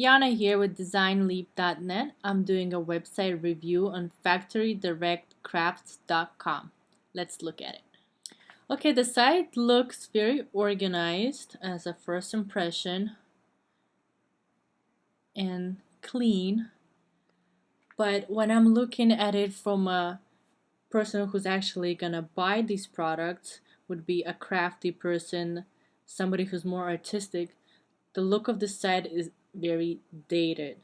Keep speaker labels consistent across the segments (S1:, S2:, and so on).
S1: Yana here with DesignLeap.net. I'm doing a website review on FactoryDirectCrafts.com. Let's look at it. Okay, the site looks very organized as a first impression and clean, but when I'm looking at it from a person who's actually gonna buy these products, would be a crafty person, somebody who's more artistic, the look of the site is very dated.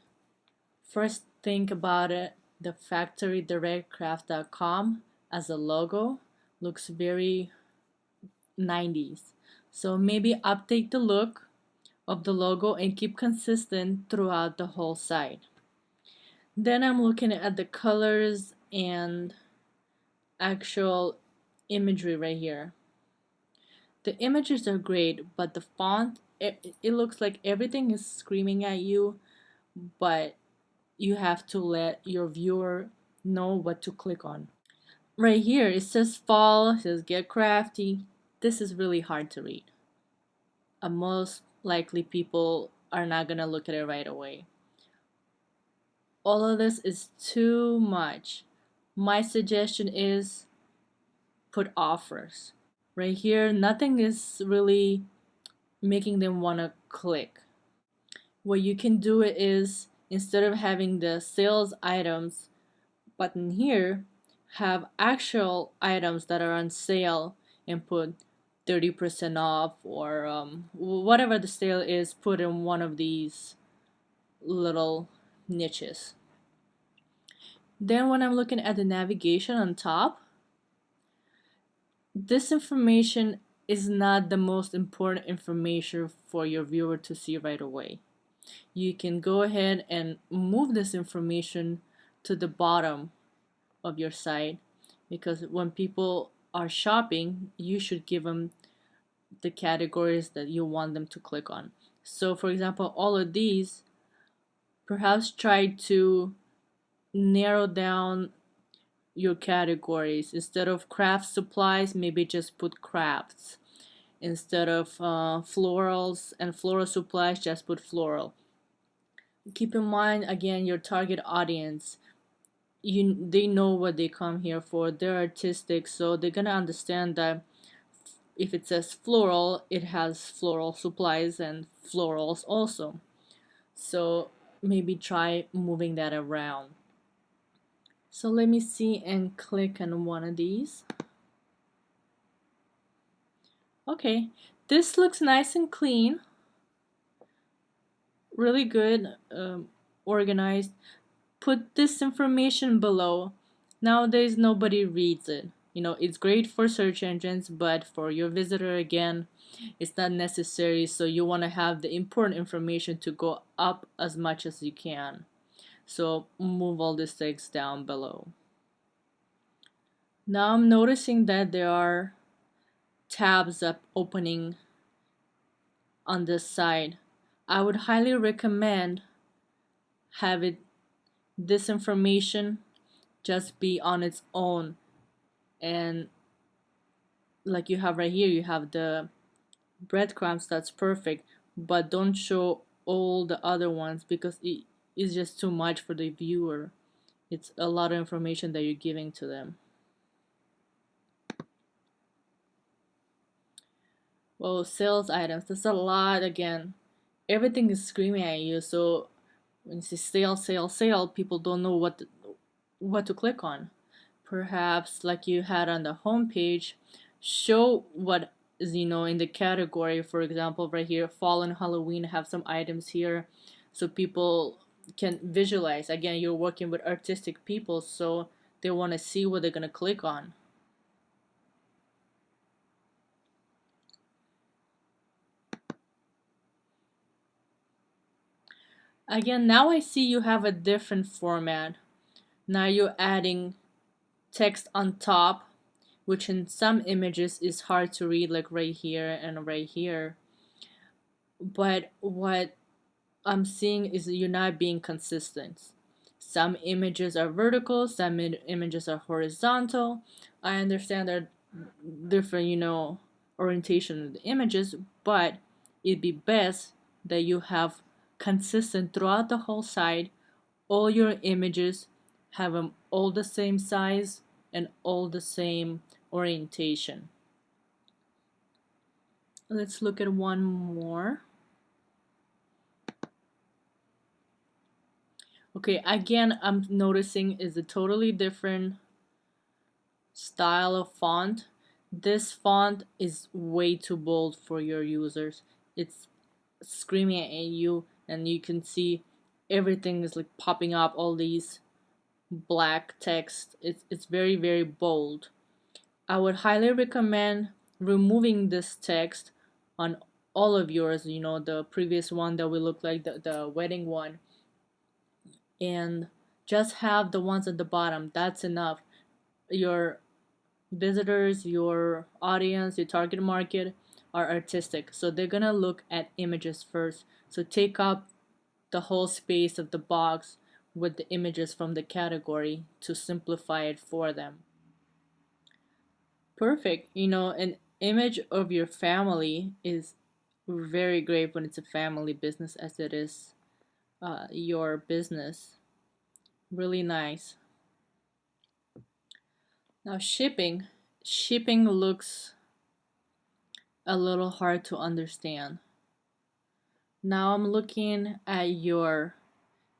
S1: First, think about it, the FactoryDirectCraft.com as a logo looks very 90s. So maybe update the look of the logo and keep consistent throughout the whole site. Then I'm looking at the colors and actual imagery right here. The images are great, but the font, it looks like everything is screaming at you, but you have to let your viewer know what to click on. Right here, it says fall, it says get crafty. This is really hard to read. Most likely people are not gonna look at it right away. All of this is too much. My suggestion is put offers. Right here, nothing is really making them wanna click. What you can do is, instead of having the sales items button here, have actual items that are on sale and put 30% off or whatever the sale is, put in one of these little niches. Then when I'm looking at the navigation on top, this information is not the most important information for your viewer to see right away. You can go ahead and move this information to the bottom of your site, because when people are shopping, you should give them the categories that you want them to click on. So for example, all of these, perhaps try to narrow down your categories. Instead of craft supplies, maybe just put crafts. Instead of florals and floral supplies, just put floral. Keep in mind, again, your target audience. They know what they come here for. They're artistic, so they're gonna understand that if it says floral, it has floral supplies and florals also. So maybe try moving that around. So let me see and click on one of these. Okay, this looks nice and clean, really good, organized. Put this information below. Nowadays nobody reads it. It's great for search engines, but for your visitor, again, it's not necessary. So you want to have the important information to go up as much as you can. So move all this text down below. Now I'm noticing that there are tabs up opening on this side. I would highly recommend have this information just be on its own, and like you have right here, you have the breadcrumbs, that's perfect, but don't show all the other ones because it is just too much for the viewer. It's a lot of information that you're giving to them. Well, sales items, that's a lot again. Everything is screaming at you, so when you say sale, sale, sale, people don't know what to click on. Perhaps like you had on the home page, show what is in the category. For example, right here, fall and Halloween, have some items here so people can visualize. Again, you're working with artistic people, so they want to see what they're going to click on. Again, now I see you have a different format. Now you're adding text on top, which in some images is hard to read, like right here and right here. But what I'm seeing is you're not being consistent. Some images are vertical, some images are horizontal. I understand there are different, orientation of the images, but it'd be best that you have consistent throughout the whole site. All your images have all the same size and all the same orientation. Let's look at one more. Okay, again, I'm noticing is a totally different style of font. This font is way too bold for your users. It's screaming at you, and you can see everything is like popping up, all these black text. It's very, very bold. I would highly recommend removing this text on all of yours, the previous one that we looked like the wedding one, and just have the ones at the bottom. That's enough. Your visitors, your audience, your target market are artistic, so they're gonna look at images first. So take up the whole space of the box with the images from the category to simplify it for them. Perfect. An image of your family is very great when it's a family business, as it is your business. Really nice. Now, shipping. Shipping looks a little hard to understand. Now I'm looking at your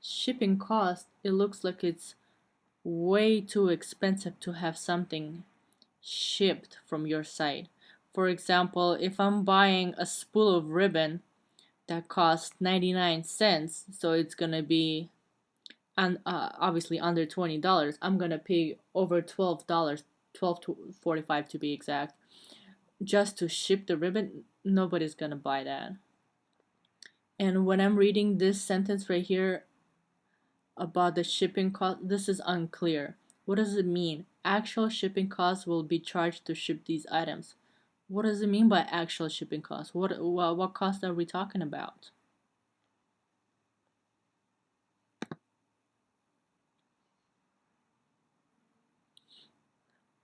S1: shipping cost. It looks like it's way too expensive to have something shipped from your site. For example, if I'm buying a spool of ribbon that costs 99 cents, so it's gonna be obviously under $20, I'm gonna pay over $12, 12 to 45 to be exact, just to ship the ribbon. Nobody's gonna buy that. And when I'm reading this sentence right here about the shipping cost, this is unclear. What does it mean? Actual shipping costs will be charged to ship these items. What does it mean by actual shipping costs? What cost are we talking about?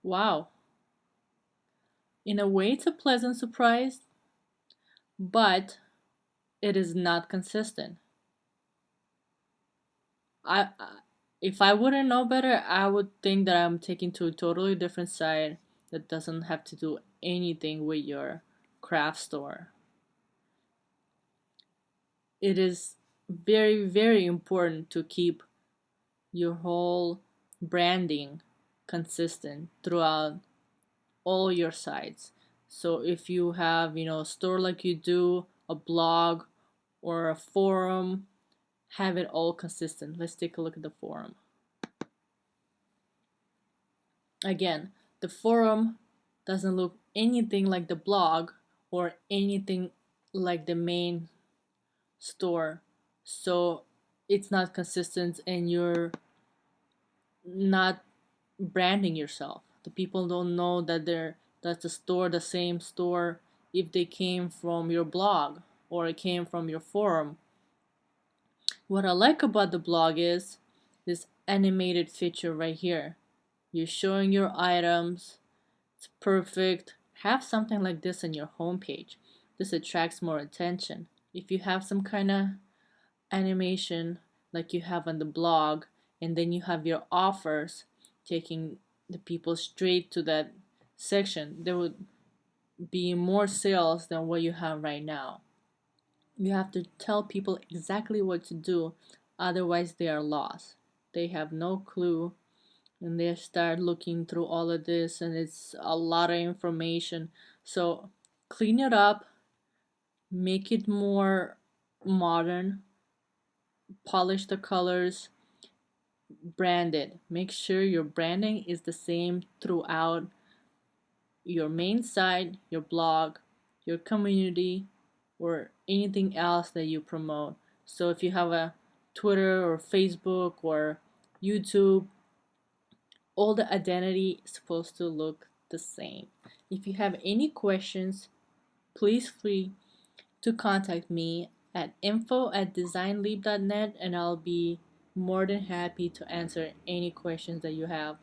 S1: Wow. In a way, it's a pleasant surprise, but it is not consistent. I if I wouldn't know better, I would think that I'm taking to a totally different side that doesn't have to do anything with your craft store. It is very, very important to keep your whole branding consistent throughout all your sites. So if you have, a store like you do, a blog or a forum, have it all consistent. Let's take a look at the forum. Again, the forum doesn't look anything like the blog or anything like the main store. So it's not consistent, and you're not branding yourself. The people don't know that's the store, the same store, if they came from your blog or it came from your forum. What I like about the blog is this animated feature right here. You're showing your items. It's perfect. Have something like this on your homepage. This attracts more attention. If you have some kind of animation like you have on the blog, and then you have your offers taking the people straight to that section, there would be more sales than what you have right now. You have to tell people exactly what to do, otherwise they are lost. They have no clue, and they start looking through all of this, and it's a lot of information. So clean it up, make it more modern, polish the colors, brand it. Make sure your branding is the same throughout your main site, your blog, your community, or anything else that you promote. So if you have a Twitter or Facebook or YouTube, all the identity is supposed to look the same. If you have any questions, please free to contact me at info@designleap.net, and I'll be more than happy to answer any questions that you have.